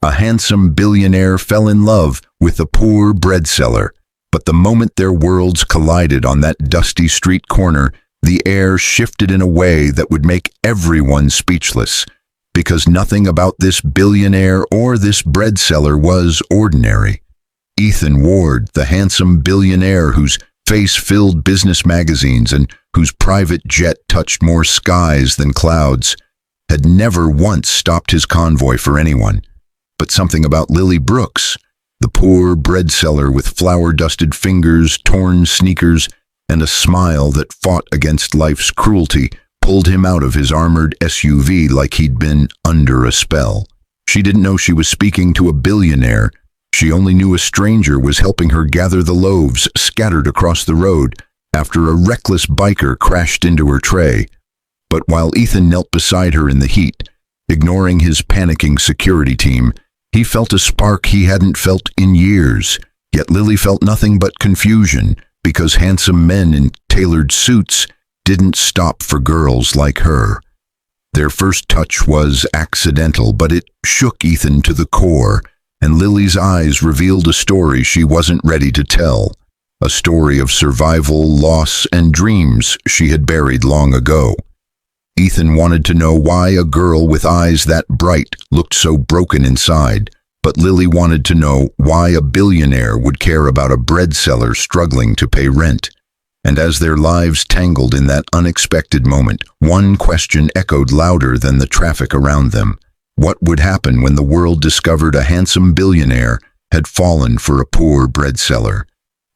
A handsome billionaire fell in love with a poor bread seller, but the moment their worlds collided on that dusty street corner, the air shifted in a way that would make everyone speechless, because nothing about this billionaire or this bread seller was ordinary. Ethan Ward, the handsome billionaire whose face filled business magazines and whose private jet touched more skies than clouds, had never once stopped his convoy for anyone. But something about Lily Brooks, the poor bread seller with flour-dusted fingers, torn sneakers, and a smile that fought against life's cruelty, pulled him out of his armored SUV like he'd been under a spell. She didn't know she was speaking to a billionaire. She only knew a stranger was helping her gather the loaves scattered across the road after a reckless biker crashed into her tray. But while Ethan knelt beside her in the heat, ignoring his panicking security team, he felt a spark he hadn't felt in years. Yet Lily felt nothing but confusion, because handsome men in tailored suits didn't stop for girls like her. Their first touch was accidental, but it shook Ethan to the core, and Lily's eyes revealed a story she wasn't ready to tell. A story of survival, loss, and dreams she had buried long ago. Ethan wanted to know why a girl with eyes that bright looked so broken inside, but Lily wanted to know why a billionaire would care about a bread seller struggling to pay rent. And as their lives tangled in that unexpected moment, one question echoed louder than the traffic around them. What would happen when the world discovered a handsome billionaire had fallen for a poor bread seller?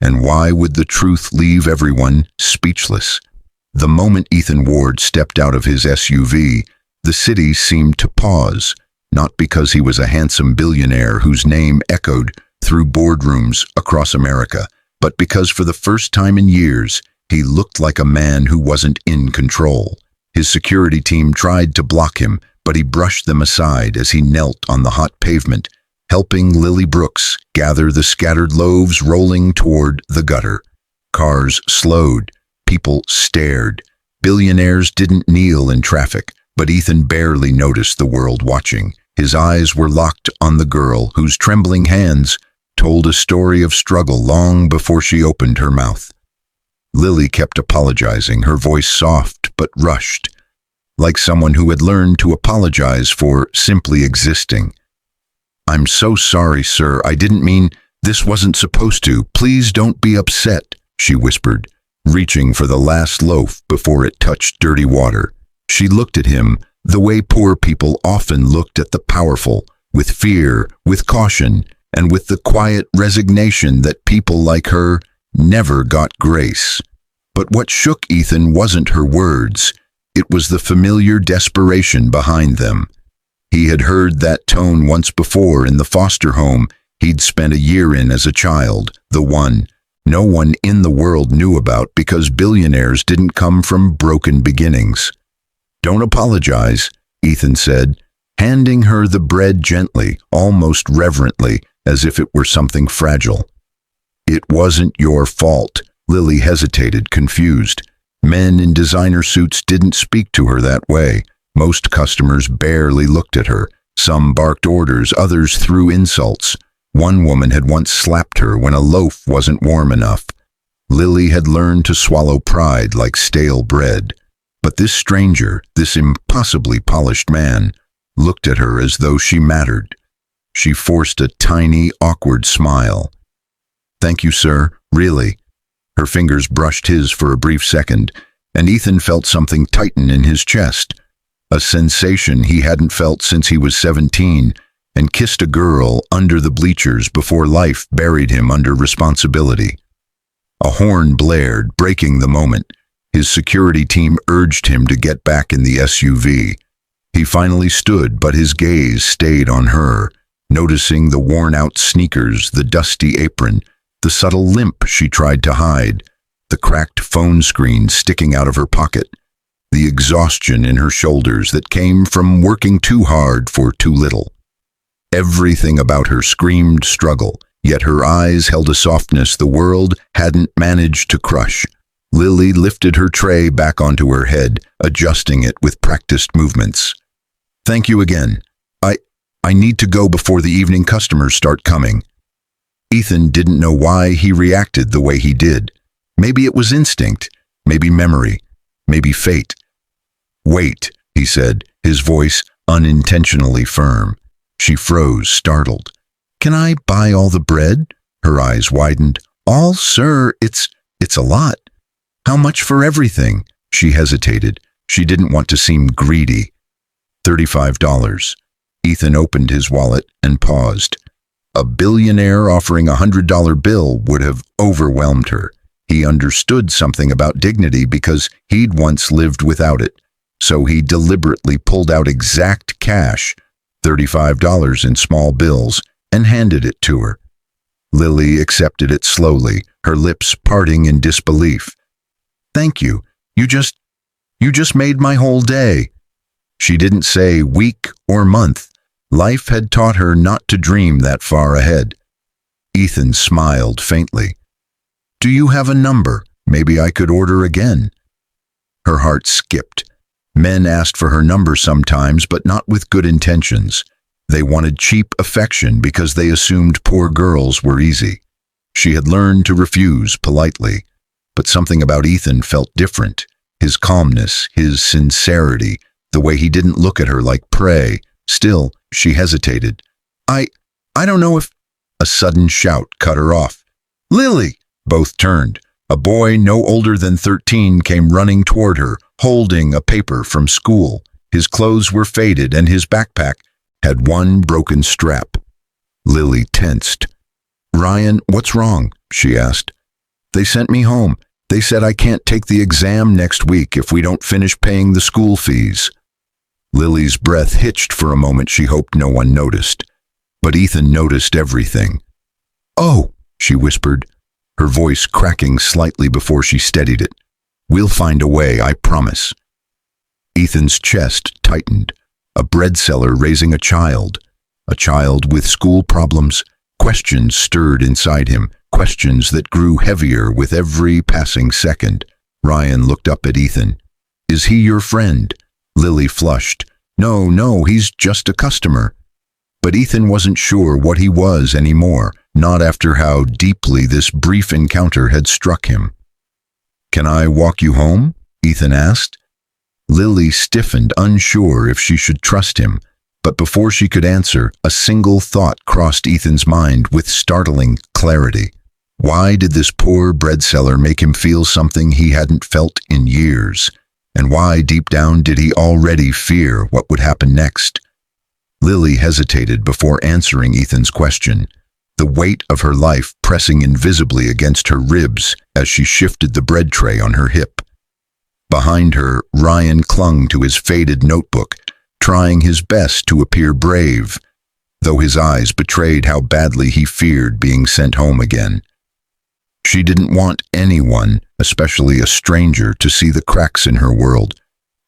And why would the truth leave everyone speechless? The moment Ethan Ward stepped out of his SUV, the city seemed to pause, not because he was a handsome billionaire whose name echoed through boardrooms across America, but because for the first time in years, he looked like a man who wasn't in control. His security team tried to block him, but he brushed them aside as he knelt on the hot pavement, helping Lily Brooks gather the scattered loaves rolling toward the gutter. Cars slowed. People stared. Billionaires didn't kneel in traffic, but Ethan barely noticed the world watching. His eyes were locked on the girl whose trembling hands told a story of struggle long before she opened her mouth. Lily kept apologizing, her voice soft but rushed, like someone who had learned to apologize for simply existing. "I'm so sorry, sir. I didn't mean this wasn't supposed to. Please don't be upset," she whispered, reaching for the last loaf before it touched dirty water. She looked at him the way poor people often looked at the powerful, with fear, with caution, and with the quiet resignation that people like her never got grace. But what shook Ethan wasn't her words. It was the familiar desperation behind them. He had heard that tone once before in the foster home he'd spent a year in as a child, the one no one in the world knew about because billionaires didn't come from broken beginnings. "Don't apologize," Ethan said, handing her the bread gently, almost reverently, as if it were something fragile. "It wasn't your fault." Lily hesitated, confused. Men in designer suits didn't speak to her that way. Most customers barely looked at her. Some barked orders, others threw insults. One woman had once slapped her when a loaf wasn't warm enough. Lily had learned to swallow pride like stale bread. But this stranger, this impossibly polished man, looked at her as though she mattered. She forced a tiny, awkward smile. "Thank you, sir, really." Her fingers brushed his for a brief second, and Ethan felt something tighten in his chest, a sensation he hadn't felt since he was 17, and kissed a girl under the bleachers before life buried him under responsibility. A horn blared, breaking the moment. His security team urged him to get back in the SUV. He finally stood, but his gaze stayed on her, noticing the worn-out sneakers, the dusty apron, the subtle limp she tried to hide, the cracked phone screen sticking out of her pocket, the exhaustion in her shoulders that came from working too hard for too little. Everything about her screamed struggle, yet her eyes held a softness the world hadn't managed to crush. Lily lifted her tray back onto her head, adjusting it with practiced movements. "Thank you again. I need to go before the evening customers start coming." Ethan didn't know why he reacted the way he did. Maybe it was instinct, maybe memory, maybe fate. "Wait," he said, his voice unintentionally firm. She froze, startled. "Can I buy all the bread?" Her eyes widened. "All, sir, it's a lot." "How much for everything?" She hesitated. She didn't want to seem greedy. $35. Ethan opened his wallet and paused. A billionaire offering a $100 bill would have overwhelmed her. He understood something about dignity because he'd once lived without it. So he deliberately pulled out exact cash, $35 in small bills, and handed it to her. Lily accepted it slowly, her lips parting in disbelief. "Thank you. You just made my whole day." She didn't say week or month. Life had taught her not to dream that far ahead. Ethan smiled faintly. "Do you have a number? Maybe I could order again." Her heart skipped. Men asked for her number sometimes, but not with good intentions. They wanted cheap affection because they assumed poor girls were easy. She had learned to refuse politely, but something about Ethan felt different. His calmness, his sincerity, the way he didn't look at her like prey. Still, she hesitated. I don't know if—" A sudden shout cut her off. "Lily!" Both turned. A boy no older than 13 came running toward her, holding a paper from school. His clothes were faded and his backpack had one broken strap. Lily tensed. "Ryan, what's wrong?" she asked. "They sent me home. They said I can't take the exam next week if we don't finish paying the school fees." Lily's breath hitched for a moment. She hoped no one noticed. But Ethan noticed everything. "Oh," she whispered, her voice cracking slightly before she steadied it. "We'll find a way, I promise." Ethan's chest tightened. A bread seller raising a child with school problems. Questions stirred inside him, questions that grew heavier with every passing second. Ryan looked up at Ethan. "Is he your friend?" Lily flushed. No, he's just a customer." But Ethan wasn't sure what he was anymore, not after how deeply this brief encounter had struck him. "Can I walk you home?" Ethan asked. Lily stiffened, unsure if she should trust him, but before she could answer, a single thought crossed Ethan's mind with startling clarity. Why did this poor bread seller make him feel something he hadn't felt in years? And why, deep down, did he already fear what would happen next? Lily hesitated before answering Ethan's question, the weight of her life pressing invisibly against her ribs as she shifted the bread tray on her hip. Behind her, Ryan clung to his faded notebook, trying his best to appear brave, though his eyes betrayed how badly he feared being sent home again. She didn't want anyone, especially a stranger, to see the cracks in her world.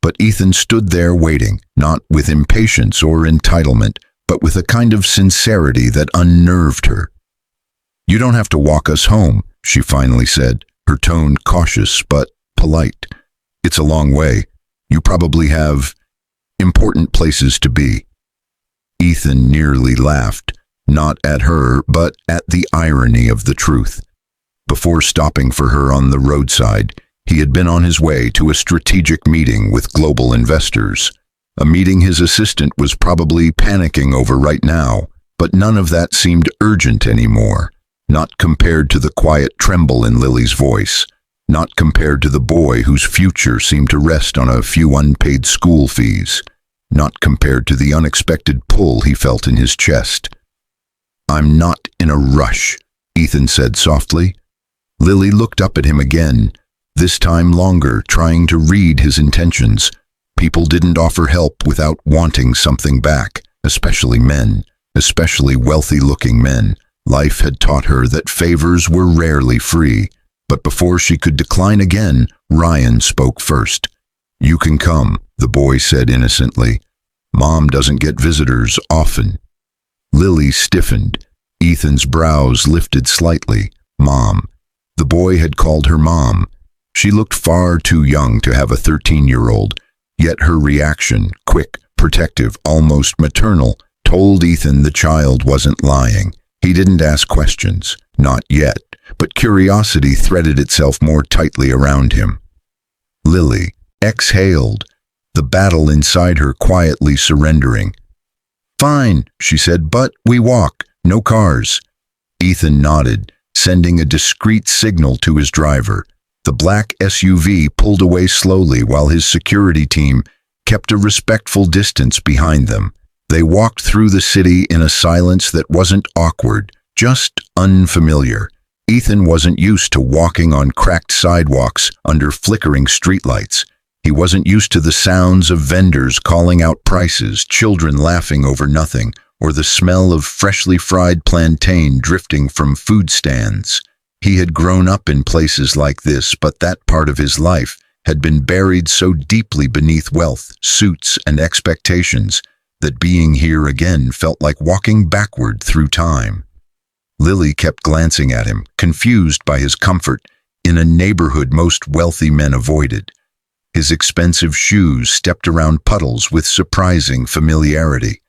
But Ethan stood there waiting, not with impatience or entitlement, but with a kind of sincerity that unnerved her. "You don't have to walk us home," she finally said, her tone cautious but polite. "It's a long way. You probably have important places to be." Ethan nearly laughed, not at her, but at the irony of the truth. Before stopping for her on the roadside, he had been on his way to a strategic meeting with global investors. A meeting his assistant was probably panicking over right now, but none of that seemed urgent anymore, not compared to the quiet tremble in Lily's voice, not compared to the boy whose future seemed to rest on a few unpaid school fees, not compared to the unexpected pull he felt in his chest. "I'm not in a rush," Ethan said softly. Lily looked up at him again, this time longer, trying to read his intentions. People didn't offer help without wanting something back, especially men, especially wealthy-looking men. Life had taught her that favors were rarely free. But before she could decline again, Ryan spoke first. "You can come," the boy said innocently. "Mom doesn't get visitors often." Lily stiffened. Ethan's brows lifted slightly. Mom. The boy had called her mom. She looked far too young to have a 13-year-old, yet her reaction, quick, protective, almost maternal, told Ethan the child wasn't lying. He didn't ask questions, not yet, but curiosity threaded itself more tightly around him. Lily exhaled, the battle inside her quietly surrendering. "Fine," she said, "but we walk, no cars." Ethan nodded, sending a discreet signal to his driver. The black SUV pulled away slowly while his security team kept a respectful distance behind them. They walked through the city in a silence that wasn't awkward, just unfamiliar. Ethan wasn't used to walking on cracked sidewalks under flickering streetlights. He wasn't used to the sounds of vendors calling out prices, children laughing over nothing, or the smell of freshly fried plantain drifting from food stands. He had grown up in places like this, but that part of his life had been buried so deeply beneath wealth, suits, and expectations that being here again felt like walking backward through time. Lily kept glancing at him, confused by his comfort in a neighborhood most wealthy men avoided. His expensive shoes stepped around puddles with surprising familiarity.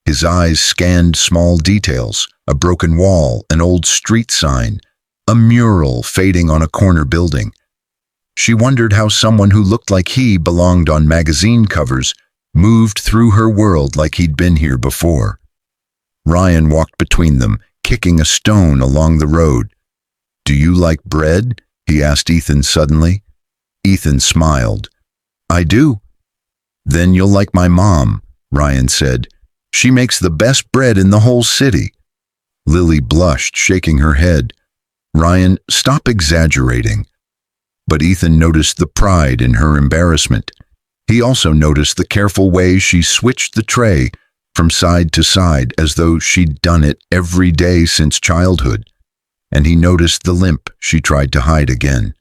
His eyes scanned small details, a broken wall, an old street sign, a mural fading on a corner building. She wondered how someone who looked like he belonged on magazine covers moved through her world like he'd been here before. Ryan walked between them, kicking a stone along the road. "Do you like bread?" he asked Ethan suddenly. Ethan smiled. "I do." "Then you'll like my mom," Ryan said. "She makes the best bread in the whole city." Lily blushed, shaking her head. "Ryan, stop exaggerating." But Ethan noticed the pride in her embarrassment. He also noticed the careful way she switched the tray from side to side as though she'd done it every day since childhood. And he noticed the limp she tried to hide again.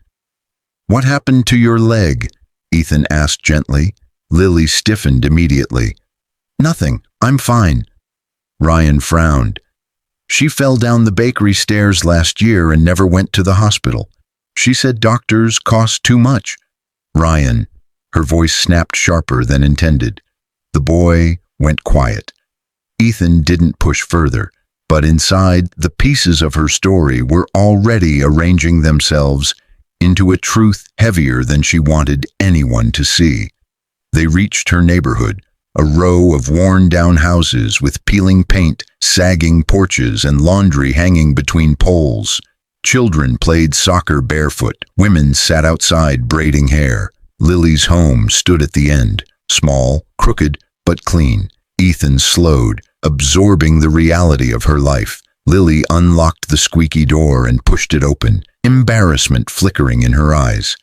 "What happened to your leg?" Ethan asked gently. Lily stiffened immediately. "Nothing, I'm fine." Ryan frowned. "She fell down the bakery stairs last year and never went to the hospital. She said doctors cost too much." "Ryan," her voice snapped sharper than intended. The boy went quiet. Ethan didn't push further, but inside, the pieces of her story were already arranging themselves into a truth heavier than she wanted anyone to see. They reached her neighborhood, a row of worn-down houses with peeling paint, sagging porches, and laundry hanging between poles. Children played soccer barefoot. Women sat outside braiding hair. Lily's home stood at the end, small, crooked, but clean. Ethan slowed, absorbing the reality of her life. Lily unlocked the squeaky door and pushed it open, embarrassment flickering in her eyes.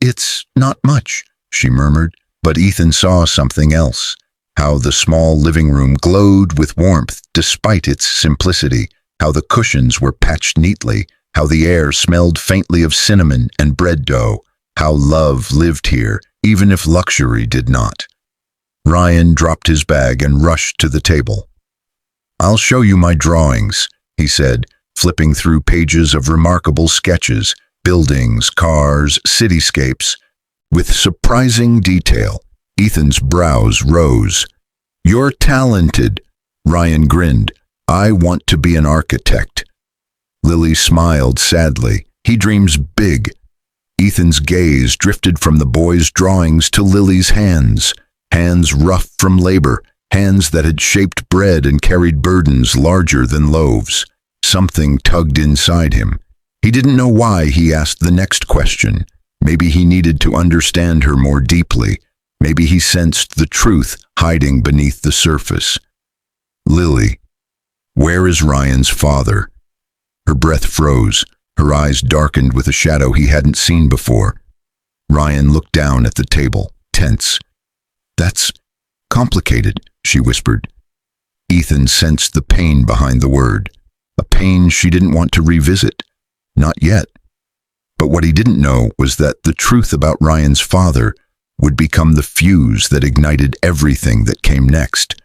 "It's not much," she murmured, but Ethan saw something else. How the small living room glowed with warmth despite its simplicity, how the cushions were patched neatly, how the air smelled faintly of cinnamon and bread dough, how love lived here, even if luxury did not. Ryan dropped his bag and rushed to the table. "I'll show you my drawings," he said, flipping through pages of remarkable sketches, buildings, cars, cityscapes. With surprising detail, Ethan's brows rose. "You're talented," Ryan grinned. "I want to be an architect." Lily smiled sadly. "He dreams big." Ethan's gaze drifted from the boy's drawings to Lily's hands, hands rough from labor, hands that had shaped bread and carried burdens larger than loaves. Something tugged inside him. He didn't know why he asked the next question. Maybe he needed to understand her more deeply. Maybe he sensed the truth hiding beneath the surface. "Lily, where is Ryan's father?" Her breath froze. Her eyes darkened with a shadow he hadn't seen before. Ryan looked down at the table, tense. "That's complicated," she whispered. Ethan sensed the pain behind the word, a pain she didn't want to revisit. Not yet. But what he didn't know was that the truth about Ryan's father would become the fuse that ignited everything that came next,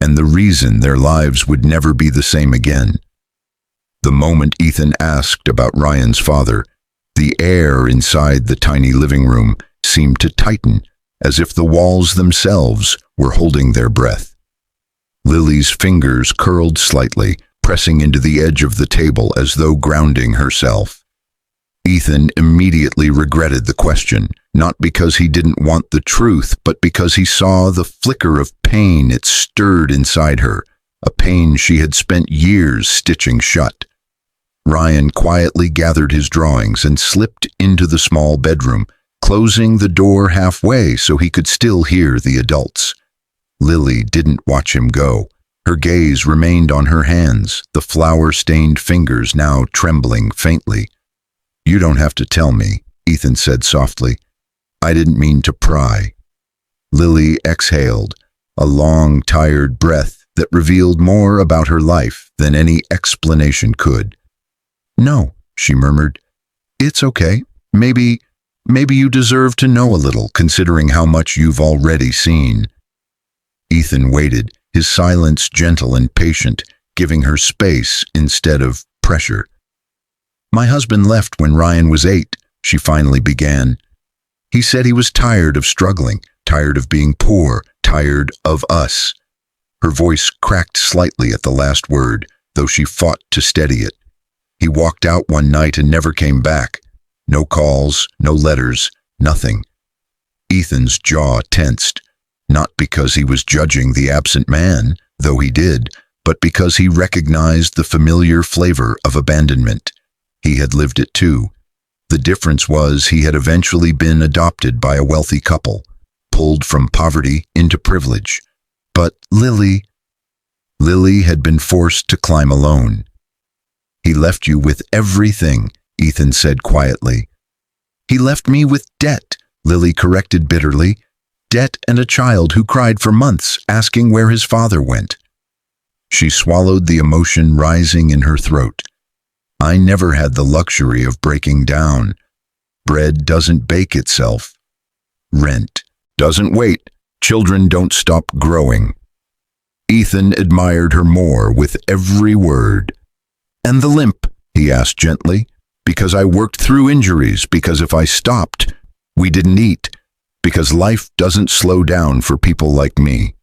and the reason their lives would never be the same again. The moment Ethan asked about Ryan's father, the air inside the tiny living room seemed to tighten, as if the walls themselves were holding their breath. Lily's fingers curled slightly, pressing into the edge of the table as though grounding herself. Ethan immediately regretted the question, not because he didn't want the truth, but because he saw the flicker of pain it stirred inside her, a pain she had spent years stitching shut. Ryan quietly gathered his drawings and slipped into the small bedroom, closing the door halfway so he could still hear the adults. Lily didn't watch him go. Her gaze remained on her hands, the flour-stained fingers now trembling faintly. "You don't have to tell me," Ethan said softly. "I didn't mean to pry." Lily exhaled, a long, tired breath that revealed more about her life than any explanation could. "No," she murmured. "It's okay. Maybe you deserve to know a little, considering how much you've already seen." Ethan waited, his silence gentle and patient, giving her space instead of pressure. "My husband left when Ryan was 8, she finally began. "He said he was tired of struggling, tired of being poor, tired of us." Her voice cracked slightly at the last word, though she fought to steady it. "He walked out one night and never came back. No calls, no letters, nothing." Ethan's jaw tensed, not because he was judging the absent man, though he did, but because he recognized the familiar flavor of abandonment. He had lived it too. The difference was he had eventually been adopted by a wealthy couple, pulled from poverty into privilege. But Lily had been forced to climb alone. "He left you with everything," Ethan said quietly. "He left me with debt," Lily corrected bitterly. "Debt and a child who cried for months, asking where his father went." She swallowed the emotion rising in her throat. "I never had the luxury of breaking down. Bread doesn't bake itself. Rent doesn't wait. Children don't stop growing." Ethan admired her more with every word. "And the limp?" he asked gently. "Because I worked through injuries, because if I stopped, we didn't eat, because life doesn't slow down for people like me."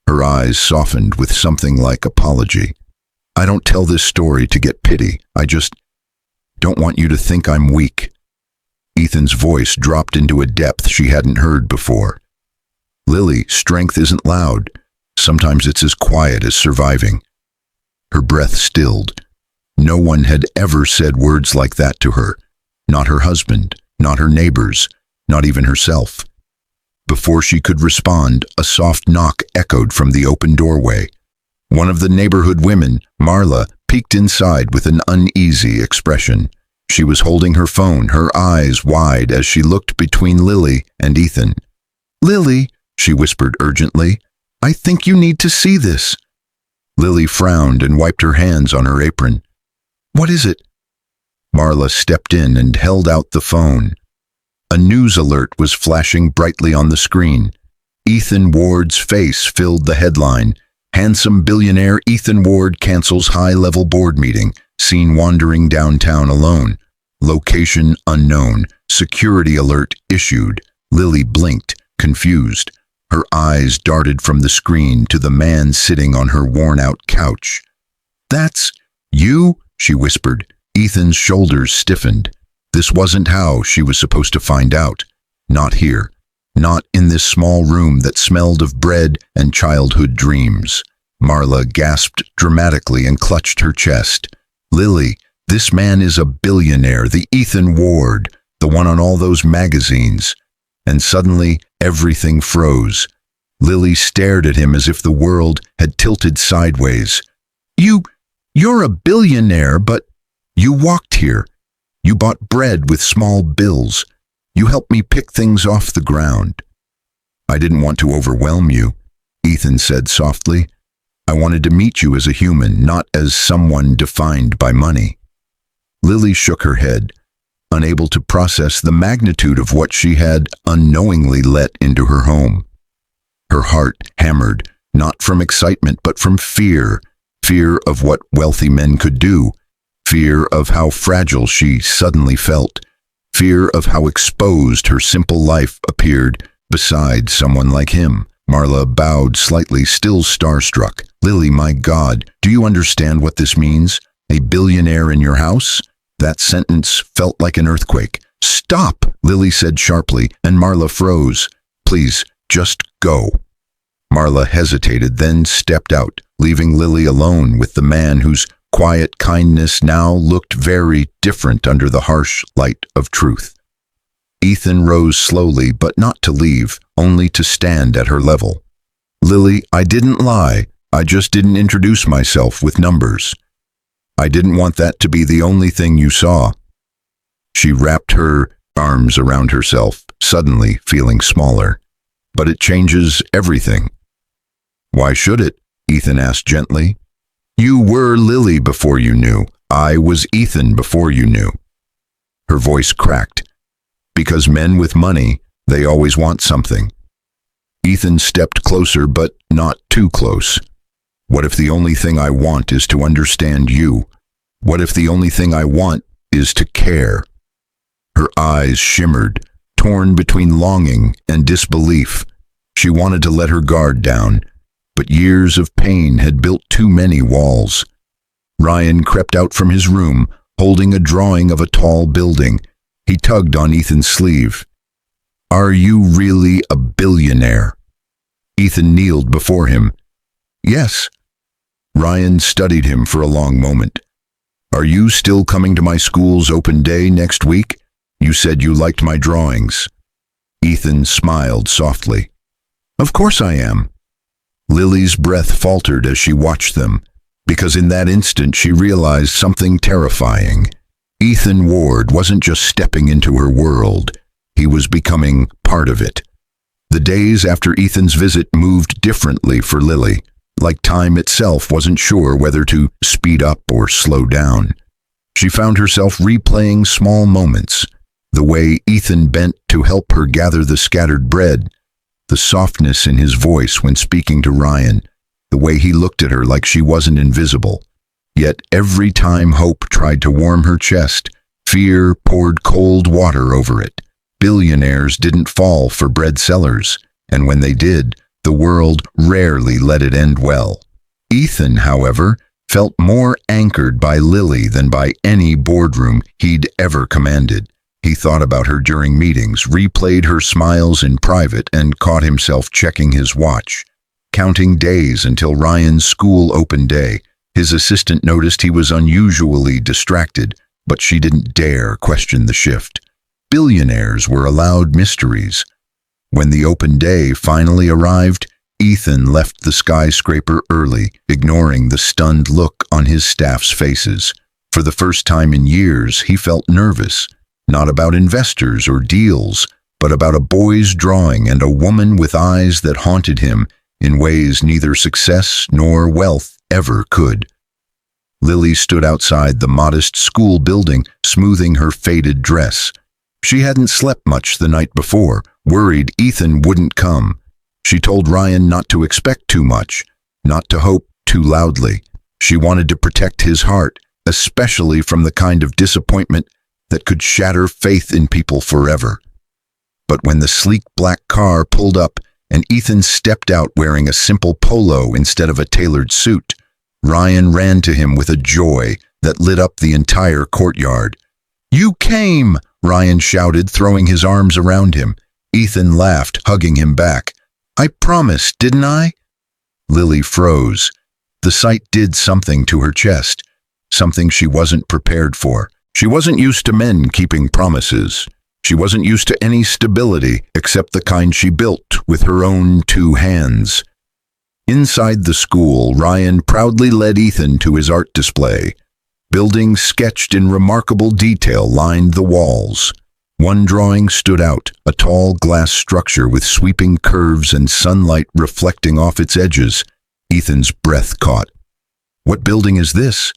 Her eyes softened with something like apology. "I don't tell this story to get pity. I just don't want you to think I'm weak." Ethan's voice dropped into a depth she hadn't heard before. "Lily, strength isn't loud. Sometimes it's as quiet as surviving." Her breath stilled. No one had ever said words like that to her. Not her husband, not her neighbors, not even herself. Before she could respond, a soft knock echoed from the open doorway. One of the neighborhood women, Marla, peeked inside with an uneasy expression. She was holding her phone, her eyes wide as she looked between Lily and Ethan. "Lily," she whispered urgently, "I think you need to see this." Lily frowned and wiped her hands on her apron. "What is it?" Marla stepped in and held out the phone. A news alert was flashing brightly on the screen. Ethan Ward's face filled the headline. "Handsome billionaire Ethan Ward cancels high-level board meeting, seen wandering downtown alone. Location unknown. Security alert issued." Lily blinked, confused. Her eyes darted from the screen to the man sitting on her worn-out couch. "That's you?" she whispered. Ethan's shoulders stiffened. This wasn't how she was supposed to find out. Not here. Not in this small room that smelled of bread and childhood dreams. Marla gasped dramatically and clutched her chest. "Lily, this man is a billionaire, the Ethan Ward, the one on all those magazines." And suddenly, everything froze. Lily stared at him as if the world had tilted sideways. You're a billionaire, but you walked here. You bought bread with small bills. You helped me pick things off the ground." "I didn't want to overwhelm you," Ethan said softly. "I wanted to meet you as a human, not as someone defined by money." Lily shook her head, unable to process the magnitude of what she had unknowingly let into her home. Her heart hammered, not from excitement but from fear of what wealthy men could do, fear of how fragile she suddenly felt, fear of how exposed her simple life appeared beside someone like him. Marla bowed slightly, still starstruck. Lily, my God, do you understand what this means? A billionaire in your house? That sentence felt like an earthquake. Stop, Lily said sharply, and Marla froze. Please, just go. Marla hesitated, then stepped out, leaving Lily alone with the man whose quiet kindness now looked very different under the harsh light of truth. Ethan rose slowly, but not to leave, only to stand at her level. Lily, I didn't lie. I just didn't introduce myself with numbers. I didn't want that to be the only thing you saw. She wrapped her arms around herself, suddenly feeling smaller. But it changes everything. Why should it? Ethan asked gently. You were Lily before you knew. I was Ethan before you knew. Her voice cracked. Because men with money, they always want something. Ethan stepped closer, but not too close. What if the only thing I want is to understand you? What if the only thing I want is to care? Her eyes shimmered, torn between longing and disbelief. She wanted to let her guard down, but years of pain had built too many walls. Ryan crept out from his room, holding a drawing of a tall building. He tugged on Ethan's sleeve. Are you really a billionaire? Ethan kneeled before him. Yes. Ryan studied him for a long moment. Are you still coming to my school's open day next week? You said you liked my drawings. Ethan smiled softly. Of course I am. Lily's breath faltered as she watched them, because in that instant she realized something terrifying. Ethan Ward wasn't just stepping into her world, he was becoming part of it. The days after Ethan's visit moved differently for Lily, like time itself wasn't sure whether to speed up or slow down. She found herself replaying small moments, the way Ethan bent to help her gather the scattered bread, the softness in his voice when speaking to Ryan, the way he looked at her like she wasn't invisible. Yet every time hope tried to warm her chest, fear poured cold water over it. Billionaires didn't fall for bread sellers, and when they did, the world rarely let it end well. Ethan, however, felt more anchored by Lily than by any boardroom he'd ever commanded. He thought about her during meetings, replayed her smiles in private, and caught himself checking his watch, counting days until Ryan's school open day. His assistant noticed he was unusually distracted, but she didn't dare question the shift. Billionaires were allowed mysteries. When the open day finally arrived, Ethan left the skyscraper early, ignoring the stunned look on his staff's faces. For the first time in years, he felt nervous, not about investors or deals, but about a boy's drawing and a woman with eyes that haunted him in ways neither success nor wealth ever could. Lily stood outside the modest school building, smoothing her faded dress. She hadn't slept much the night before, worried Ethan wouldn't come. She told Ryan not to expect too much, not to hope too loudly. She wanted to protect his heart, especially from the kind of disappointment that could shatter faith in people forever. But when the sleek black car pulled up and Ethan stepped out wearing a simple polo instead of a tailored suit, Ryan ran to him with a joy that lit up the entire courtyard. "You came!" Ryan shouted, throwing his arms around him. Ethan laughed, hugging him back. "I promised, didn't I?" Lily froze. The sight did something to her chest, something she wasn't prepared for. She wasn't used to men keeping promises. She wasn't used to any stability except the kind she built with her own 2 hands. Inside the school, Ryan proudly led Ethan to his art display. Buildings sketched in remarkable detail lined the walls. One drawing stood out, a tall glass structure with sweeping curves and sunlight reflecting off its edges. Ethan's breath caught. "What building is this?"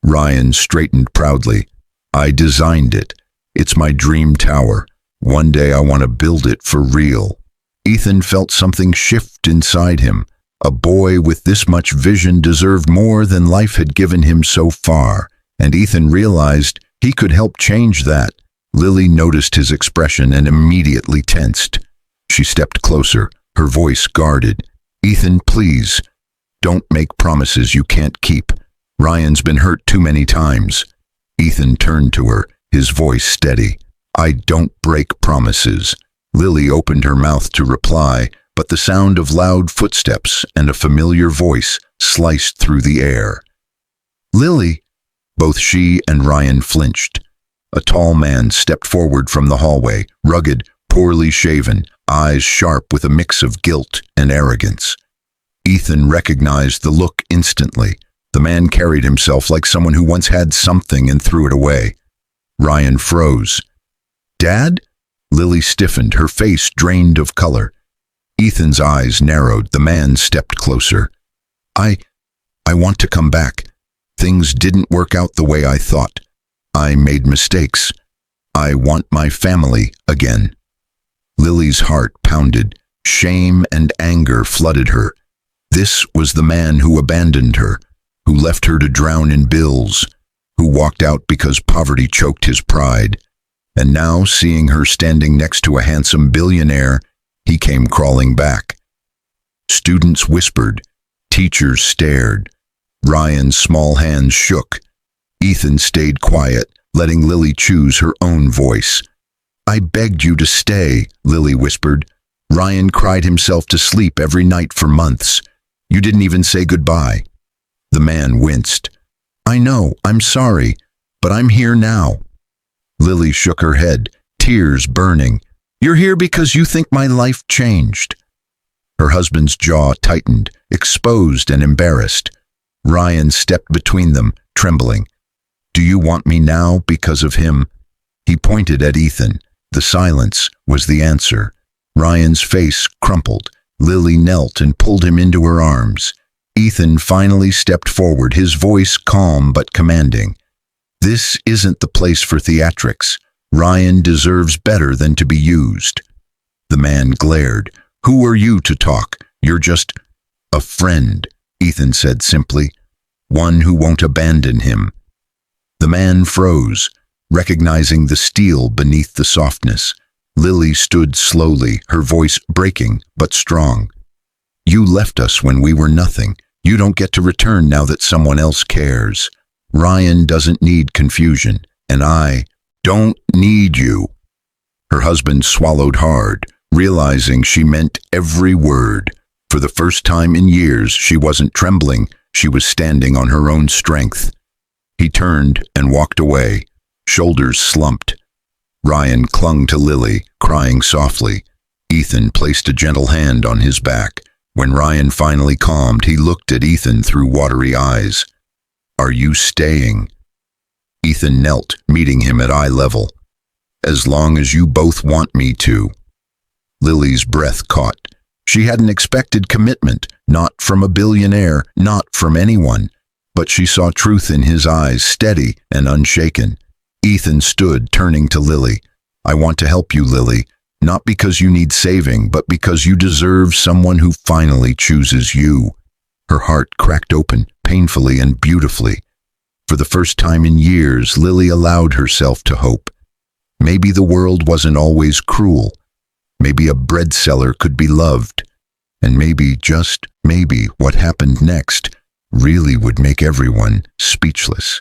Ryan straightened proudly. "I designed it. It's my dream tower. One day I want to build it for real." Ethan felt something shift inside him. A boy with this much vision deserved more than life had given him so far, and Ethan realized he could help change that. Lily noticed his expression and immediately tensed. She stepped closer, her voice guarded. "Ethan, please, don't make promises you can't keep. Ryan's been hurt too many times." Ethan turned to her, his voice steady. "I don't break promises." Lily opened her mouth to reply, but the sound of loud footsteps and a familiar voice sliced through the air. "Lily!" Both she and Ryan flinched. A tall man stepped forward from the hallway, rugged, poorly shaven, eyes sharp with a mix of guilt and arrogance. Ethan recognized the look instantly. The man carried himself like someone who once had something and threw it away. Ryan froze. "Dad?" Lily stiffened, her face drained of color. Ethan's eyes narrowed. The man stepped closer. I want to come back. Things didn't work out the way I thought. I made mistakes. I want my family again." Lily's heart pounded. Shame and anger flooded her. This was the man who abandoned her, who left her to drown in bills, who walked out because poverty choked his pride. And now, seeing her standing next to a handsome billionaire, he came crawling back. Students whispered. Teachers stared. Ryan's small hands shook. Ethan stayed quiet, letting Lily choose her own voice. "I begged you to stay," Lily whispered. "Ryan cried himself to sleep every night for months. You didn't even say goodbye." The man winced. "I know, I'm sorry, but I'm here now." Lily shook her head, tears burning. "You're here because you think my life changed." Her husband's jaw tightened, exposed and embarrassed. Ryan stepped between them, trembling. "Do you want me now because of him?" He pointed at Ethan. The silence was the answer. Ryan's face crumpled. Lily knelt and pulled him into her arms. Ethan finally stepped forward, his voice calm but commanding. "This isn't the place for theatrics. Ryan deserves better than to be used." The man glared. "Who are you to talk? You're just a friend," Ethan said simply. "One who won't abandon him." The man froze, recognizing the steel beneath the softness. Lily stood slowly, her voice breaking but strong. "You left us when we were nothing. You don't get to return now that someone else cares. Ryan doesn't need confusion, and I don't need you." Her husband swallowed hard, realizing she meant every word. For the first time in years, she wasn't trembling, she was standing on her own strength. He turned and walked away, shoulders slumped. Ryan clung to Lily, crying softly. Ethan placed a gentle hand on his back. When Ryan finally calmed, he looked at Ethan through watery eyes. "Are you staying?" Ethan knelt, meeting him at eye level. "As long as you both want me to." Lily's breath caught. She hadn't expected commitment, not from a billionaire, not from anyone. But she saw truth in his eyes, steady and unshaken. Ethan stood, turning to Lily. "I want to help you, Lily, not because you need saving, but because you deserve someone who finally chooses you." Her heart cracked open, painfully and beautifully. For the first time in years, Lily allowed herself to hope. Maybe the world wasn't always cruel. Maybe a bread seller could be loved. And maybe, just maybe, what happened next really would make everyone speechless.